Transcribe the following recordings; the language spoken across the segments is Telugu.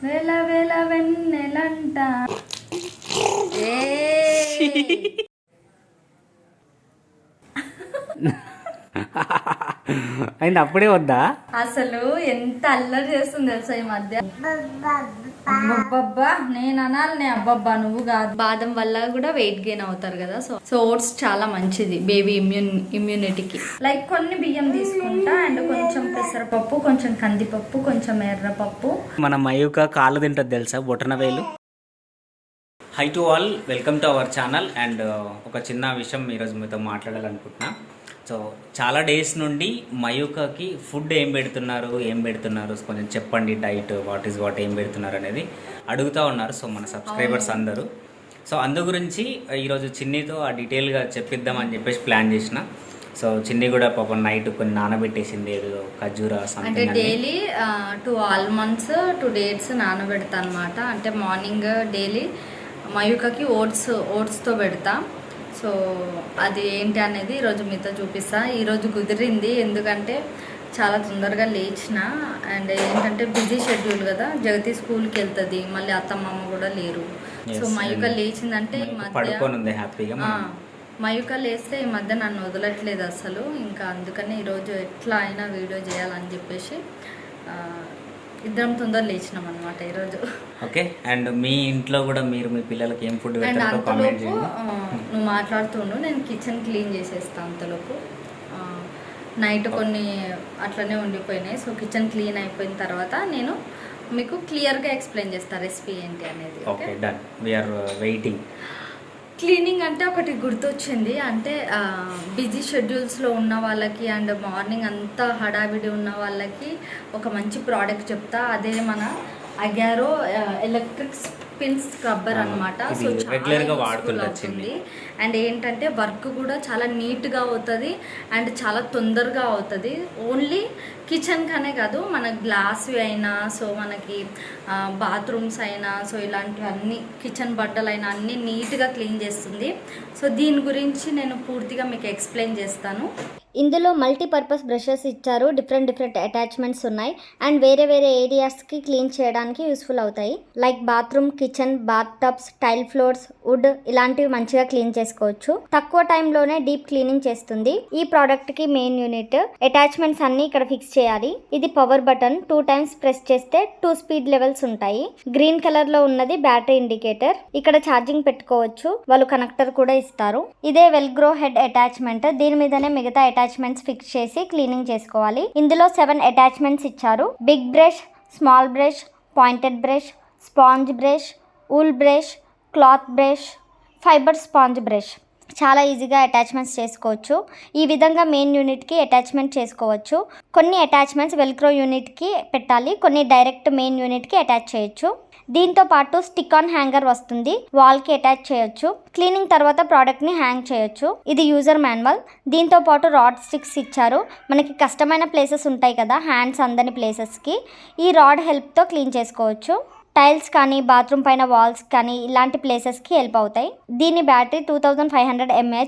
వేల వేల వెన్నెలంట. అయింది అప్పుడే వద్దా? అసలు ఎంత అల్లరి చేస్తుంది తెలుసా ఈ మధ్య. అబ్బబ్బా నేను అనాలి, అబ్బబ్బా నువ్వు కాదు. బాదం వల్ల కూడా వెయిట్ గెయిన్ అవుతారు కదా. సో ఓట్స్ చాలా మంచిది బేబీ ఇమ్యూనిటీకి. లైక్ కొన్ని బియ్యం తీసుకుంటా అండ్ కొంచెం పెసరపప్పు, కొంచెం కందిపప్పు, కొంచెం ఎర్రపప్పు. మన మయూక కాళ్ళు తింటది తెలుసా, బొటన వేలు. High to all, welcome to our channel. And ఒక చిన్న విషయం ఈరోజు మీతో మాట్లాడాలనుకుంటున్నా. సో చాలా డేస్ నుండి మయూకకి ఫుడ్ ఏం పెడుతున్నారు కొంచెం చెప్పండి, డైట్ వాట్ ఈజ్ వాట్ ఏం పెడుతున్నారు అనేది అడుగుతూ ఉన్నారు. సో మన సబ్స్క్రైబర్స్ అందరూ. సో అందు గురించి ఈరోజు చిన్నితో ఆ డీటెయిల్గా చెప్పిద్దామని చెప్పేసి ప్లాన్ చేసిన. సో చిన్ని కూడా పాపం నైట్ కొన్ని నానబెట్టేసింది, ఏదో ఖర్జూరా అంటే డైలీ 2 ఆల్మండ్స్ 2 డేట్స్ నానబెడతా అనమాట. అంటే మార్నింగ్ డైలీ మయూకకి ఓట్స్తో పెడతా. సో అది ఏంటి అనేది ఈరోజు మీతో చూపిస్తా. ఈరోజు కుదిరింది ఎందుకంటే చాలా తొందరగా లేచిన. అండ్ ఏంటంటే బిజీ షెడ్యూల్ కదా, జగతి స్కూల్కి వెళ్తుంది, మళ్ళీ అత్తమ్మ కూడా లేరు. సో మయూక లేచిందంటే ఈ మధ్య మయూక లేస్తే ఈ మధ్య నన్ను వదలట్లేదు అసలు. ఇంకా అందుకని ఈరోజు ఎట్లా అయినా వీడియో చేయాలని చెప్పేసి ఇద్దరం తొందర లేచినాం అనమాట ఈరోజు. ఓకే. అండ్ మీ ఇంట్లో కూడా మీరు మీ పిల్లలకి ఏం ఫుడ్ అండ్ అంతలోపు నువ్వు మాట్లాడుతుండు, నేను కిచెన్ క్లీన్ చేసేస్తాను. అంతలోపు నైట్ కొన్ని అట్లనే ఉండిపోయినాయి. సో కిచెన్ క్లీన్ అయిపోయిన తర్వాత నేను మీకు క్లియర్గా ఎక్స్ప్లెయిన్ చేస్తాను రెసిపీ ఏంటి అనేది. Okay done, we are waiting. Cleaning అంటే ఒకటి గుర్తొచ్చింది. అంటే బిజీ షెడ్యూల్స్లో ఉన్న వాళ్ళకి అండ్ మార్నింగ్ అంతా హడావిడి ఉన్న వాళ్ళకి ఒక మంచి ప్రోడక్ట్ చెప్తా. అదే మన అగారో ఎలక్ట్రిక్ స్పిన్ స్క్రబ్బర్ అనమాట. సో రెగ్యులర్గా వాడుతుంది. అండ్ ఏంటంటే వర్క్ కూడా చాలా నీట్గా అవుతుంది అండ్ చాలా తొందరగా అవుతుంది. ఓన్లీ కిచెన్కి అనే కాదు, మన గ్లాస్ అయినా, సో మనకి బాత్రూమ్స్ అయినా, సో ఇలాంటివన్నీ కిచెన్ బట్టలైనా అన్నీ నీట్గా క్లీన్ చేస్తుంది. సో దీని గురించి నేను పూర్తిగా మీకు ఎక్స్ప్లెయిన్ చేస్తాను. ఇందులో మల్టీపర్పస్ బ్రషెస్ ఇచ్చారు, డిఫరెంట్ అటాచ్మెంట్స్ ఉన్నాయి అండ్ వేరే ఏరియాస్కి క్లీన్ చేయడానికి యూస్ఫుల్ అవుతాయి. Like bathroom, kitchen, bath tubs, tile floors, wood ఇలాంటివి మంచిగా క్లీన్ చేసుకోవచ్చు. తక్కువ టైంలోనే డీప్ క్లీనింగ్ చేస్తుంది. ఈ ప్రోడక్ట్ కి మెయిన్ యూనిట్ అటాచ్మెంట్స్ అన్ని ఇక్కడ ఫిక్స్ చేయాలి. ఇది పవర్ బటన్, 2 times ప్రెస్ చేస్తే 2 స్పీడ్ లెవెల్స్ ఉంటాయి. గ్రీన్ కలర్ లో ఉన్నది బ్యాటరీ ఇండికేటర్. ఇక్కడ ఛార్జింగ్ పెట్టుకోవచ్చు, వాళ్ళు కనెక్టర్ కూడా ఇస్తారు. ఇదే వెల్గ్రో హెడ్ అటాచ్మెంట్, దీని మీదనే మిగతా అటాచ్మెంట్స్ ఫిక్స్ చేసి క్లీనింగ్ చేసుకోవాలి. ఇందులో 7 అటాచ్మెంట్స్ ఇచ్చారు. Big brush, small brush, pointed brush, sponge brush, wool brush, cloth brush, fibre sponge brush. చాలా ఈజీగా అటాచ్మెంట్స్ చేసుకోవచ్చు. ఈ విధంగా మెయిన్ యూనిట్కి అటాచ్మెంట్ చేసుకోవచ్చు. కొన్ని అటాచ్మెంట్స్ వెల్క్రో యూనిట్కి పెట్టాలి, కొన్ని డైరెక్ట్ మెయిన్ యూనిట్కి అటాచ్ చేయొచ్చు. దీంతో పాటు స్టిక్ ఆన్ హ్యాంగర్ వస్తుంది, వాల్కి అటాచ్ చేయొచ్చు. క్లీనింగ్ తర్వాత ప్రోడక్ట్ని హ్యాంగ్ చేయొచ్చు. ఇది యూజర్ మాన్యువల్. దీంతో పాటు రాడ్ స్టిక్స్ ఇచ్చారు. మనకి కష్టమైన ప్లేసెస్ ఉంటాయి కదా, హ్యాండ్స్ అందని ప్లేసెస్కి ఈ రాడ్ హెల్ప్తో క్లీన్ చేసుకోవచ్చు. టైల్స్ కానీ, బాత్రూమ్ పైన వాల్స్ కానీ ఇలాంటి ప్లేసెస్కి హెల్ప్ అవుతాయి. దీని battery 2500 mAh,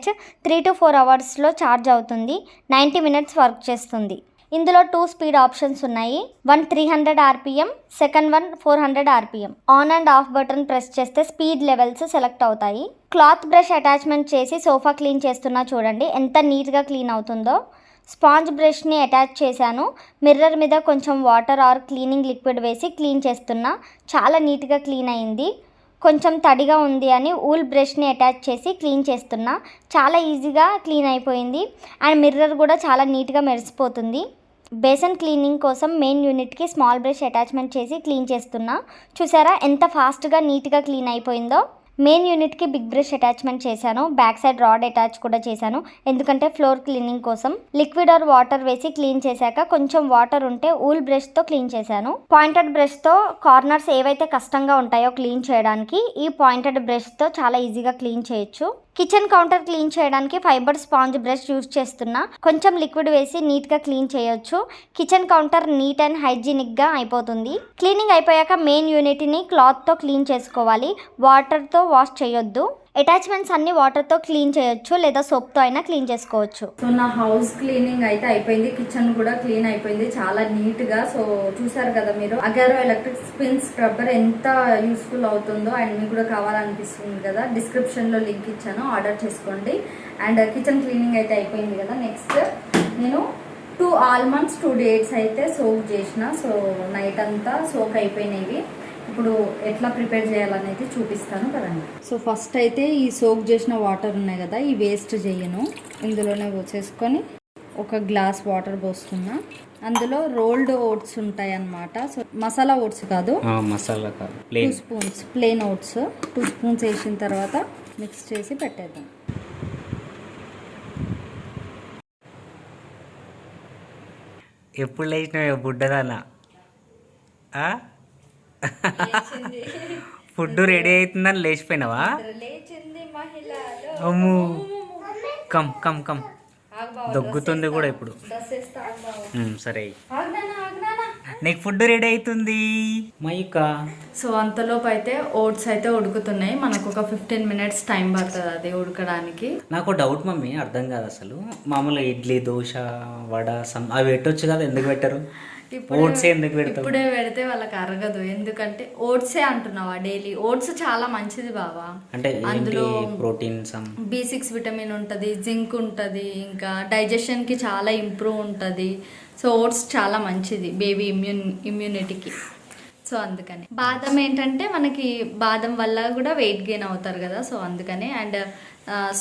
3 to 4 hours charge అవుతుంది. 90 minutes వర్క్ చేస్తుంది. ఇందులో 2 స్పీడ్ ఆప్షన్స్ ఉన్నాయి. 1 300 RPM, second 1 400 RPM. On and of button press చేస్తే స్పీడ్ లెవెల్స్ సెలెక్ట్ అవుతాయి. క్లాత్ బ్రష్ అటాచ్మెంట్ చేసి సోఫా క్లీన్ చేస్తున్నా చూడండి ఎంత నీట్గా క్లీన్ అవుతుందో. స్పాంజ్ బ్రష్ని అటాచ్ చేశాను. మిర్రర్ మీద కొంచెం వాటర్ ఆర్ క్లీనింగ్ లిక్విడ్ వేసి క్లీన్ చేస్తున్నా. చాలా నీట్గా క్లీన్ అయింది. కొంచెం తడిగా ఉంది అని ఊల్ బ్రష్ని అటాచ్ చేసి క్లీన్ చేస్తున్నా. చాలా ఈజీగా క్లీన్ అయిపోయింది అండ్ మిర్రర్ కూడా చాలా నీట్గా మెరిసిపోతుంది. బేసన్ క్లీనింగ్ కోసం మెయిన్ యూనిట్కి స్మాల్ బ్రష్ అటాచ్మెంట్ చేసి క్లీన్ చేస్తున్నా. చూసారా ఎంత ఫాస్ట్గా నీట్గా క్లీన్ అయిపోయిందో. మెయిన్ యూనిట్కి బిగ్ బ్రష్ అటాచ్మెంట్ చేశాను. బ్యాక్ సైడ్ రాడ్ అటాచ్ కూడా చేశాను, ఎందుకంటే ఫ్లోర్ క్లీనింగ్ కోసం. లిక్విడ్ ఆర్ వాటర్ వేసి క్లీన్ చేశాక కొంచెం వాటర్ ఉంటే ఊల్ బ్రష్తో క్లీన్ చేశాను. పాయింటెడ్ బ్రష్తో కార్నర్స్ ఏవైతే కష్టంగా ఉంటాయో క్లీన్ చేయడానికి ఈ పాయింటెడ్ బ్రష్తో చాలా ఈజీగా క్లీన్ చేయొచ్చు. కిచెన్ కౌంటర్ క్లీన్ చేయడానికి ఫైబర్ స్పాంజ్ బ్రష్ యూజ్ చేస్తున్నా. కొంచెం లిక్విడ్ వేసి నీట్గా క్లీన్ చేయొచ్చు. కిచెన్ కౌంటర్ నీట్ అండ్ హైజీనిక్గా అయిపోతుంది. క్లీనింగ్ అయిపోయాక మెయిన్ యూనిట్ని క్లాత్తో క్లీన్ చేసుకోవాలి, వాటర్తో వాష్ చేయొద్దు. అటాచ్మెంట్స్ అన్ని వాటర్తో క్లీన్ చేయొచ్చు లేదా సోప్తో అయినా క్లీన్ చేసుకోవచ్చు. సో నా హౌస్ క్లీనింగ్ అయితే అయిపోయింది, కిచెన్ కూడా క్లీన్ అయిపోయింది చాలా నీట్గా. సో చూసారు కదా మీరు, అగారో ఎలక్ట్రిక్ స్పిన్ స్క్రబ్బర్ ఎంత యూస్ఫుల్ అవుతుందో అండ్ మీకు కూడా కావాలనిపిస్తుంది కదా, డిస్క్రిప్షన్లో లింక్ ఇచ్చాను, ఆర్డర్ చేసుకోండి. అండ్ కిచెన్ క్లీనింగ్ అయితే అయిపోయింది కదా. నెక్స్ట్ నేను 2 ఆల్మండ్స్ 2 డేట్స్ అయితే సోక్ చేసిన. సో నైట్ అంతా సోక్ అయిపోయినవి. ఇప్పుడు ఎట్లా ప్రిపేర్ చేయాలనేది చూపిస్తాను కదండి. సో ఫస్ట్ అయితే ఈ సోక్ చేసిన వాటర్ ఉన్నాయి కదా, ఈ వేస్ట్ చేయను, ఇందులోనే పోసేసుకొని ఒక గ్లాస్ వాటర్ పోస్తున్నా. అందులో రోల్డ్ ఓట్స్ ఉంటాయి అన్నమాట. సో మసాలా ఓట్స్ కాదు, మసాలా కాదు, 2 స్పూన్స్ ప్లెయిన్ ఓట్స్ 2 స్పూన్స్ వేసిన తర్వాత మిక్స్ చేసి పెట్టేద్దాం. ఎప్పుడు లేచినావు బుడ్డదానా? ఫుడ్ రెడీ అవుతుందని లేచిపోయినావా? అమ్ము, కమ్ కమ్ కమ్, దగ్గుతుంది కూడా ఇప్పుడు. సరే, నీకు ఫుడ్ రెడీ అవుతుంది మైకా. సో అంతలోపు అయితే ఓట్స్ అయితే ఉడుకుతున్నాయి. మనకు ఒక 15 minutes టైం పడుతుంది అది ఉడకడానికి. నాకు డౌట్ మమ్మీ, అర్థం కాదు అసలు. మామూలుగా ఇడ్లీ, దోశ, వడ అవి పెట్టొచ్చు కదా, ఎందుకు పెట్టరు? ఓట్సే ఎందుకు పెడతారు? ఇప్పుడే పెడితే వాళ్ళకి అరగదు. ఎందుకంటే ఓట్సే అంటున్నావా డైలీ? ఓట్స్ చాలా మంచిది బావా. అంటే అందులో ప్రోటీన్స్, B6 విటమిన్ ఉంటుంది, జింక్ ఉంటుంది, ఇంకా డైజెషన్ కి చాలా ఇంప్రూవ్ ఉంటుంది. సో ఓట్స్ చాలా మంచిది బేబీ ఇమ్యూనిటీకి. సో అందుకని బాదం ఏంటంటే మనకి బాదం వల్ల కూడా వెయిట్ గెయిన్ అవుతారు కదా. సో అందుకని అండ్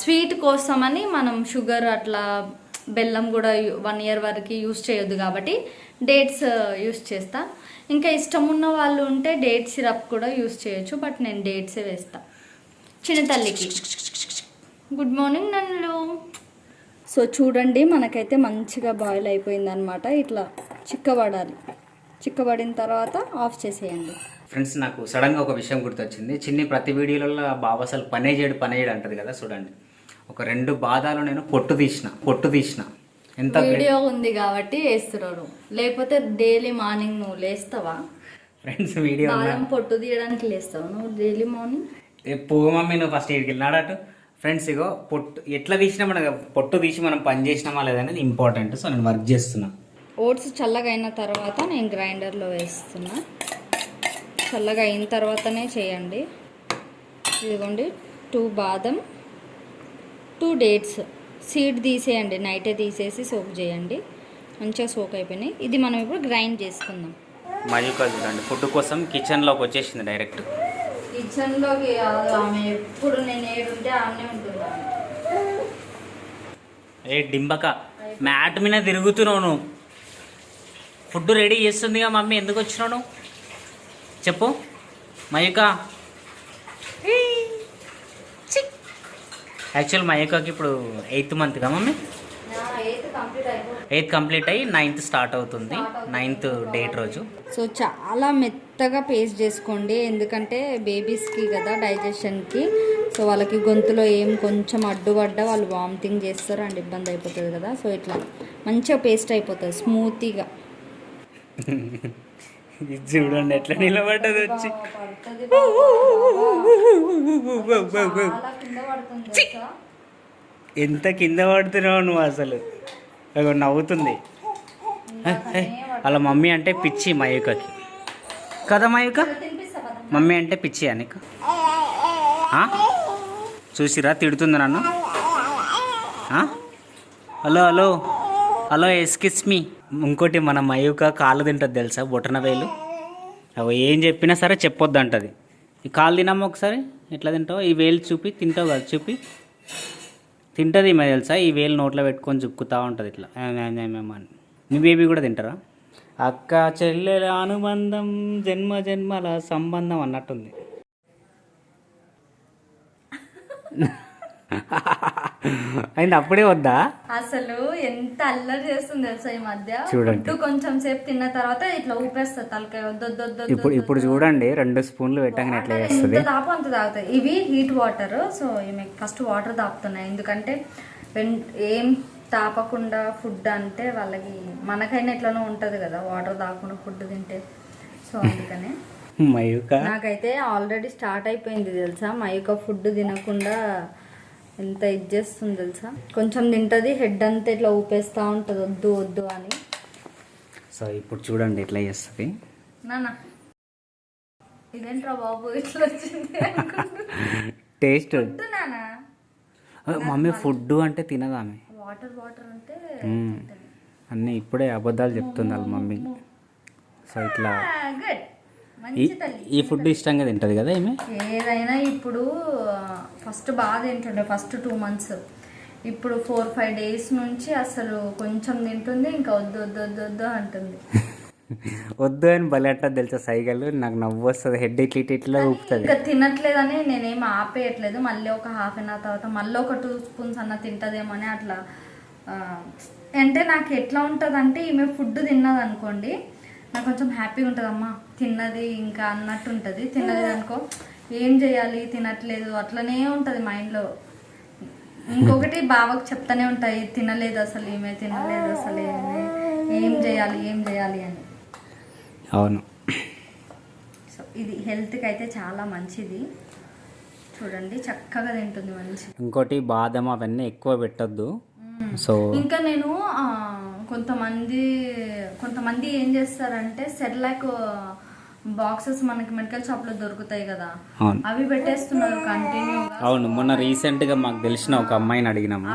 స్వీట్ కోసమని మనం షుగర్ అట్లా బెల్లం కూడా 1 year వరకు యూస్ చేయొద్దు కాబట్టి డేట్స్ యూస్ చేస్తా. ఇంకా ఇష్టం ఉన్న వాళ్ళు ఉంటే డేట్ సిరప్ కూడా యూస్ చేయొచ్చు, బట్ నేను డేట్సే వేస్తా. చిన్న తల్లికి గుడ్ మార్నింగ్ నన్ను. సో చూడండి, మనకైతే మంచిగా బాయిల్ అయిపోయింది అనమాట. ఇట్లా చిక్కబడాలి. చిక్కబడిన తర్వాత ఆఫ్ చేసేయండి. ఫ్రెండ్స్, నాకు సడన్గా ఒక విషయం గుర్తొచ్చింది. చిన్ని ప్రతి వీడియోలలో బాబు అసలు పనే చేయడు అంటది కదా. చూడండి, ఒక 2 బాదాలు నేను పొట్టు తీసిన. ఎంత వీడియో ఉంది కాబట్టి వేస్తున్నాడు, లేకపోతే డైలీ మార్నింగ్ నువ్వు లేస్తావా? ఫ్రెండ్స్, వీడియో బాదం పొట్టు తీయడానికి లేస్తావు నువ్వు డైలీ మార్నింగ్? పో మమ్మీ, నువ్వు ఫస్ట్ ఇక్కడికి వెళ్ళినాడట. ఫ్రెండ్స్, ఇగో పొట్టు ఎట్లా తీసినా, మన పొట్టు తీసి మనం పని చేసినామా లేదనేది ఇంపార్టెంట్. సో నేను వర్క్ చేస్తున్నా. ఓట్స్ చల్లగా అయిన తర్వాత నేను గ్రైండర్లో వేస్తున్నా. చల్లగా అయిన తర్వాతనే చేయండి. ఇదిగోండి, 2 బాదం 2 డేట్స్ సీడ్ తీసేయండి, నైటే తీసేసి సోక్ చేయండి. మంచిగా సోక్ అయిపోయినాయి. ఇది మనం ఇప్పుడు గ్రైండ్ చేసుకుందాం. మయూకా చూడండి, ఫుడ్ కోసం కిచెన్లోకి వచ్చేసింది డైరెక్ట్. కిచెన్లోకి ఆమె ఎప్పుడు నేను ఏడుంటే ఆమె ఉంటున్నాను. ఏ డింబక, మ్యాట్ మీద తిరుగుతున్నావు నువ్వు. ఫుడ్ రెడీ చేస్తుందిగా మమ్మీ, ఎందుకు వచ్చినావు నువ్వు చెప్పు మయూకా. యాక్చువల్ మయూకాకి ఇప్పుడు 8th monthగా మమ్మీ. 8th కంప్లీట్ అయ్యి 9th స్టార్ట్ అవుతుంది. 9th డేట్ రోజు. సో చాలా మెత్తగా పేస్ట్ చేసుకోండి, ఎందుకంటే బేబీస్కి కదా డైజెషన్కి. సో వాళ్ళకి గొంతులో ఏం కొంచెం అడ్డుపడ్డా వాళ్ళు వామిటింగ్ చేస్తారు అండ్ ఇబ్బంది అయిపోతుంది కదా. సో ఇట్లా మంచిగా పేస్ట్ అయిపోతుంది స్మూతీగా. చూడండి ఎట్లా నిలబడ్డది వచ్చి. ఎంత కింద పడుతున్నావు నువ్వు అసలు. నవ్వుతుంది. అలా మమ్మీ అంటే పిచ్చి మయూకకి కదా. మయూక మమ్మీ అంటే పిచ్చి నీకు. చూసిరా, తిడుతుంది నన్ను. హలో హలో హలో, ఎస్కిస్ మీ. ఇంకోటి, మన మయూక కాళ్ళు తింటుంది తెలుసా, బొటన వేలు. అవి ఏం చెప్పినా సరే చెప్పొద్దు అంటది. ఈ కాళ్ళు తినమ్మా ఒకసారి, ఎట్లా తింటావు? ఈ వేలు చూపి తింటావు కదా, చూపి తింటుంది మరి తెలుసా. ఈ వేలు నోట్లో పెట్టుకొని చుక్కుతూ ఉంటుంది ఇట్లా అని. మీ బేబీ కూడా తింటారా? అక్క చెల్లెల అనుబంధం జన్మ జన్మల సంబంధం అన్నట్టుంది. అయింది అప్పుడే వద్దా? అసలు ఎంత అల్లరి చేస్తుంది తెలుసా ఈ మధ్య. చూడండి, కొంచెం సేపు తిన్న తర్వాత ఇట్లా ఊపేస్తుంది తలకాయ. ఇప్పుడు చూడండి, 2 స్పూన్లు పెట్టగానే ఎట్లా చేస్తుంది. దాపు అంత తాగుతాయి. ఇవి హీట్ వాటర్. సో ఈమె ఫస్ట్ వాటర్ తాపుతున్నాయి, ఎందుకంటే ఏం తాపకుండా ఫుడ్ అంటే వాళ్ళకి, మనకైనా ఎట్లనో ఉంటుంది కదా వాటర్ తాగకుండా ఫుడ్ తింటే. సో అందుకనే మయూక నాకైతే ఆల్రెడీ స్టార్ట్ అయిపోయింది తెలుసా. మయూక ఫుడ్ తినకుండా ఎంత ఇది చేస్తుంది తెలుసా. కొంచెం తింటది, హెడ్ అంతా ఇట్లా ఊపేస్తూ ఉంటుంది వద్దు వద్దు అని. సో ఇప్పుడు చూడండి ఎట్లా చేస్తుంది. నాన్న ఇదేంట్రా బాబు ఇట్లా వచ్చింది టేస్ట్ నాన్న. మమ్మీ ఫుడ్ అంటే తినదు ఆమె. వాటర్ వాటర్ అంటే అన్నీ ఇప్పుడే అబద్ధాలు చెప్తుంది వాళ్ళ మమ్మీ. సో ఇట్లా గుడ్. ఈ ఫుడ్ ఇష్టంగా తింటుంది కదా ఏమి. ఏదైనా ఇప్పుడు ఫస్ట్ బాగా తింటుండే ఫస్ట్ 2 months. ఇప్పుడు 4-5 days నుంచి అసలు కొంచెం తింటుంది, ఇంకా వద్దు వద్దు వద్దు వద్దు అంటుంది. వద్దు అని భలే అంటుంది తెలుసా సైగలు. నాకు నవ్వు వస్తుంది, హెడ్ ఇట్లా ఊపుతుంది. ఇంకా తినట్లేదని నేనేం ఆపేయట్లేదు. మళ్ళీ ఒక 1/2 hour తర్వాత మళ్ళీ ఒక 2 spoons అన్న తింటదేమో అని అట్లా. అంటే నాకు ఎట్లా ఉంటుంది అంటే ఈమె ఫుడ్ తిన్నది అనుకోండి నాకు కొంచెం హ్యాపీగా ఉంటుంది. అమ్మ తిన్నది ఇంకా అన్నట్టు ఉంటుంది. తిన్నది అనుకో ఏం చేయాలి తినట్లేదు అట్లనే ఉంటుంది మైండ్లో. ఇంకొకటి బావకు చెప్తానే ఉంటాయి తినలేదు అసలు ఈమె తినలేదు అసలు ఏం చేయాలి అని. అవును. సో ఇది హెల్త్కి అయితే చాలా మంచిది. చూడండి చక్కగా తింటుంది మంచి. ఇంకోటి బాదం అవన్నీ ఎక్కువ పెట్టద్దు. సో ఇంకా నేను కొంతమంది ఏం చేస్తారంటే సెర్లాక్ బాక్సెస్ మనకి మెడికల్ షాప్ లో దొరుకుతాయి కదా, అవి పెట్టేస్తున్నారు కంటిన్యూగా. అవును, మొన్న రీసెంట్ గా మాకు తెలిసిన ఒక అమ్మాయిని అడిగినాము.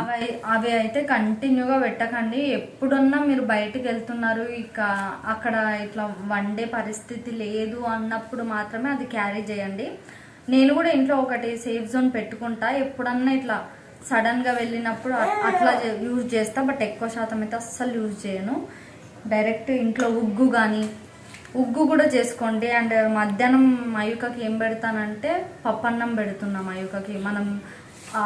అవి అయితే కంటిన్యూగా పెట్టకండి. ఎప్పుడన్నా మీరు బయటకు వెళ్తున్నారు ఇక అక్కడ ఇట్లా వండే పరిస్థితి లేదు అన్నప్పుడు మాత్రమే అది క్యారీ చేయండి. నేను కూడా ఇంట్లో ఒకటి సేఫ్ జోన్ పెట్టుకుంటా. ఎప్పుడన్నా ఇట్లా సడన్ గా వెళ్ళినప్పుడు అట్లా యూజ్ చేస్తా. బట్ ఎక్కువ శాతం అయితే అస్సలు యూజ్ చేయను. డైరెక్ట్ ఇంట్లో ఉగ్గు కూడా చేసుకోండి. అండ్ మధ్యాహ్నం మయూకకి ఏం పెడతానంటే పప్పన్నం పెడుతున్నా మయూకకి. మనం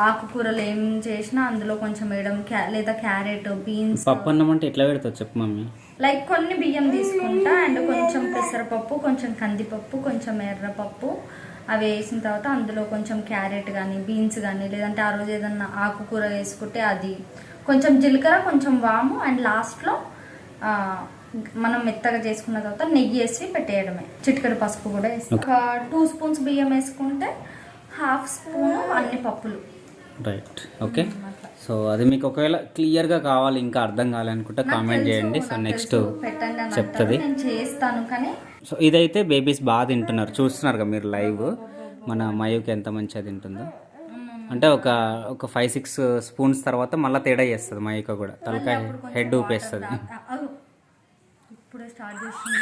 ఆకుకూరలు ఏం చేసినా అందులో కొంచెం వేయడం, లేదా క్యారెట్, బీన్స్. పప్పన్నం అంటే ఎట్లా పెడతావు చెప్పు మమ్మీ. లైక్ కొన్ని బియ్యం తీసుకుంటా అండ్ కొంచెం పెసరపప్పు, కొంచెం కందిపప్పు, కొంచెం ఎర్రపప్పు అవి వేసిన తర్వాత అందులో కొంచెం క్యారెట్ కానీ బీన్స్ కానీ లేదంటే ఆ రోజు ఏదన్నా ఆకుకూర వేసుకుంటే అది, కొంచెం జీలకర్ర, కొంచెం వాము అండ్ లాస్ట్లో మనం మెత్తగా చేసుకున్న తర్వాత నెయ్యి వేసి పెట్టేయడమే. చిటికెడు పసుపు కూడా వేసి ఒక 2 spoons బియ్యం వేసుకుంటే 1/2 spoon అన్ని పప్పులు. Right, okay. సో అది మీకు ఒకవేళ క్లియర్గా కావాలి ఇంకా అర్థం కావాలనుకుంటే కామెంట్ చేయండి. సో నెక్స్ట్ చెప్తుంది, నేను చేస్తాను. కానీ సో ఇదైతే బేబీస్ బాగా తింటున్నారు, చూస్తున్నారు కదా మీరు లైవ్. మన మయూకి ఎంత మంచిగా తింటుందో. అంటే ఒక 5-6 spoons తర్వాత మళ్ళీ తేడా చేస్తుంది మయూక కూడా. తలకాయ హెడ్ ఊపేస్తుంది. ఇప్పుడే స్టార్ట్ చేస్తుంది.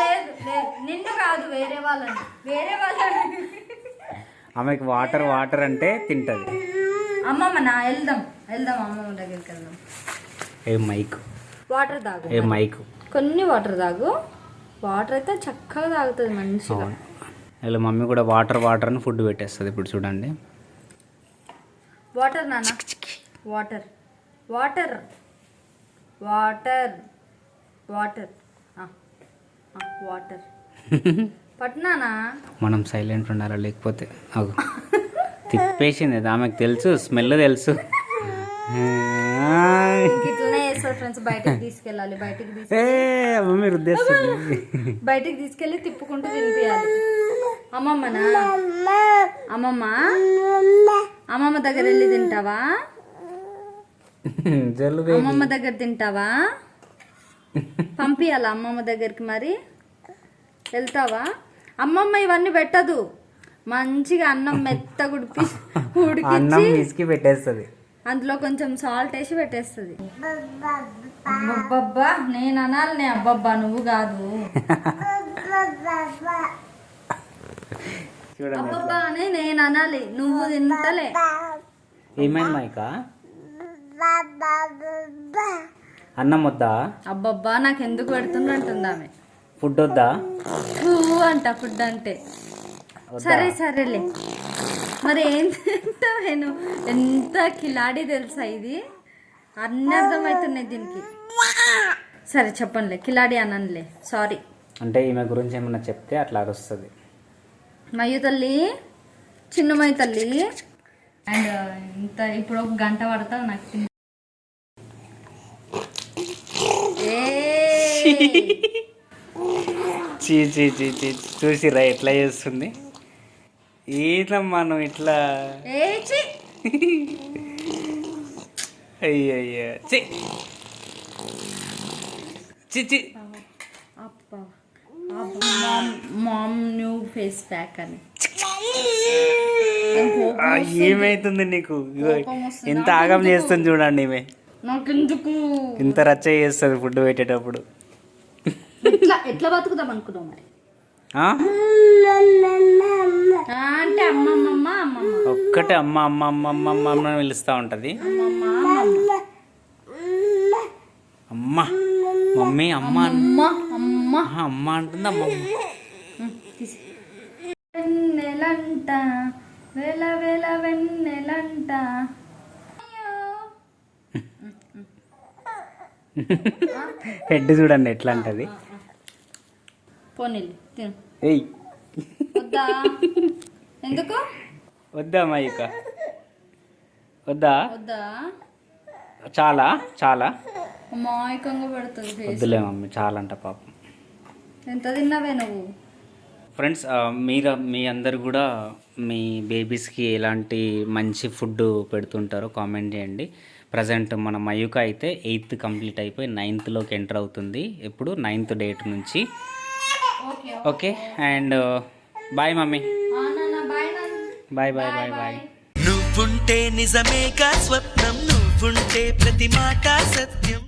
లేదు నిన్ను కాదు వేరే వాళ్ళని. ఆమెకి వాటర్ అంటే తింటది. అమ్మమ్మ వెళ్దాం అమ్మమ్మ దగ్గరికి వెళ్దాం. ఏ మైక్ వాటర్ తాగు, ఏ మైక్ కొన్ని వాటర్ తాగు. వాటర్ అయితే చక్కగా తాగుతుంది మంచిగా. ఇలా మమ్మీ కూడా వాటర్ అని ఫుడ్ పెట్టేస్తుంది. ఇప్పుడు చూడండి వాటర్ నాన్న, water water water water water పట్నానా. మనం సైలెంట్ ఉండాలా, లేకపోతే తిప్పేసింది. ఆమెకు తెలుసు, స్మెల్ తెలుసు. ఇట్లనే చేస్తారు ఫ్రెండ్స్. బయటకి తీసుకెళ్ళాలి, బయటికి తీసుకెళ్ళి తిప్పుకుంటూ తినిపించాలి. అమ్మమ్మ దగ్గర వెళ్ళి తింటావా? అమ్మమ్మ దగ్గర తింటావా? పంపియాలా అమ్మమ్మ దగ్గరికి? మరి వెళ్తావా? అమ్మమ్మ ఇవన్నీ పెట్టదు, మంచిగా అన్నం మెత్తగా ఉడికించి పెట్టేస్తుంది. అందులో కొంచెం సాల్ట్ వేసి పెట్టేస్తుంది. అబ్బబ్బా నేను అనాలి, అబ్బబ్బా నువ్వు కాదు. అబ్బబ్బా అని నేను అనాలి, నువ్వు తింటలే. ఏమైంది మైక? అన్నం వద్దా? అబ్బబ్బా నాకు ఎందుకు పెడుతుందంటుంది ఆమె. ఫుడ్ వద్దా అంట. ఫుడ్ అంటే సరేలే. మరి ఏం తింటావు? నేను ఎంత కిలాడి తెలుసా ఇది, అన్ని అర్థమవుతున్నాయి దీనికి. సరే చెప్పనులే, కిలాడి అననులే, సారీ. అంటే ఈమె గురించి ఏమన్నా చెప్తే అట్లా అరుస్తుంది. మయ్య తల్లి, చిన్న మయ్య తల్లి. అండ్ ఇంత ఇప్పుడు 1 గంట పడతా నాకు. చీ చీ చీ చీ చూసిరా ఎట్లా చేస్తుంది. ఏదమ్మా నువ్వు ఇట్లా ఏ ఛీ! అయ్యయ్యో చి చి చి అబ్బా మామ్ న్యూ ఫేస్ ప్యాక్ అని. ఏమైతుంది నీకు? ఇగో కోపం వస్తుంది. ఎంత ఆగం చేస్తుంది చూడండి ఈమె. నాకెందుకు ఇంత రచ్చ చేస్తుంది ఫుడ్ పెట్టేటప్పుడు. ఎట్లా బతుకుదాం అనుకున్నావు మరి? ఆ? అంటే అమ్మమ్మ అమ్మమ్మ ఒక్కటే అమ్మ అమ్మ అమ్మ అమ్మ అమ్మ అమ్మ అని పిలుస్తూ ఉంటుంది. అమ్మ మమ్మీ అమ్మ అమ్మ అమ్మ అమ్మ అంటుంది. అమ్మ వెన్నెలంట వెల వెల వెన్నెలంట. హెడ్ చూడండి ఎట్లా అంటది. పోనీలు తిను. ఏయ్ వద్దా? ఎందుకు వద్దా మైక? వద్దా? వద్దా? చాలా చాలా అమాయకంగా పెడుతుంది face. వద్దులే మమ్మీ చాలా అంట పాపం. ఎంత తిన్నావే నువ్వు? ఫ్రెండ్స్ మీ అందరు కూడా మీ బేబీస్కి ఎలాంటి మంచి ఫుడ్ పెడుతుంటారో కామెంట్ చేయండి. ప్రజెంట్ మన మయూక అయితే 8th కంప్లీట్ అయిపోయి 9thలోకి ఎంటర్ అవుతుంది. ఎప్పుడు 9th డేట్ నుంచి. Okay and bye mummy. Bye bye bye bye. నువ్వుంటే నిజమేగా స్వప్నం, నువ్వుంటే ప్రతి మాట సత్యం.